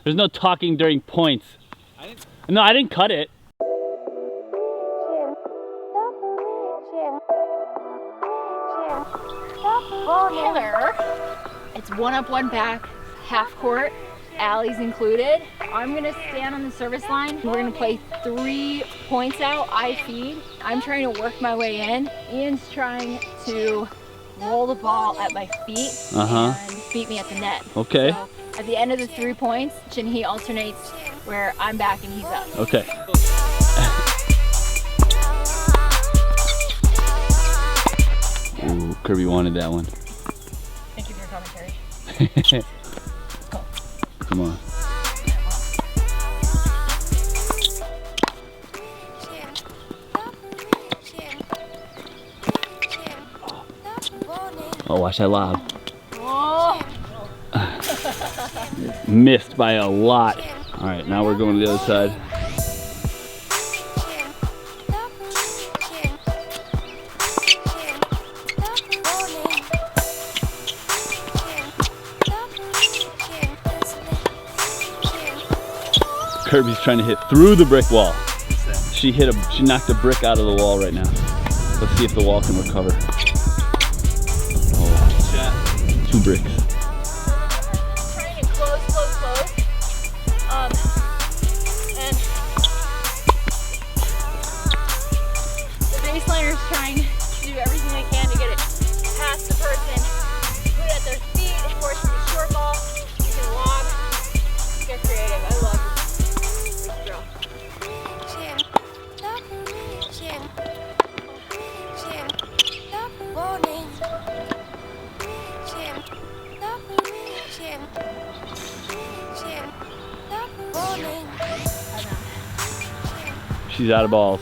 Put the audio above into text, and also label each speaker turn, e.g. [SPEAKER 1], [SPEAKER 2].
[SPEAKER 1] There's no talking during points. No, I didn't cut it.
[SPEAKER 2] Killer. It's 1 up, 1 back, half court, alleys included. I'm gonna stand on the service line. We're gonna play 3 points out, I feed. I'm trying to work my way in. Ian's trying to roll the ball at my feet and beat me at the net.
[SPEAKER 1] Okay.
[SPEAKER 2] So at the end of the 3 points, and he alternates where I'm back and he's up.
[SPEAKER 1] Okay. Ooh, Kirby wanted that one.
[SPEAKER 2] Thank you for your commentary.
[SPEAKER 1] Come on. Oh, watch that lob.
[SPEAKER 2] Oh.
[SPEAKER 1] Missed by a lot. All right, now we're going to the other side. Kirby's trying to hit through the brick wall. She knocked a brick out of the wall right now. Let's see if the wall can recover. Oh, 2 bricks.
[SPEAKER 2] Trying to close. And the baseliner's trying to do everything they can to get it past the person, put it at their feet, force them to short ball, you can lob, get creative. I love this drill.
[SPEAKER 1] She's out of balls.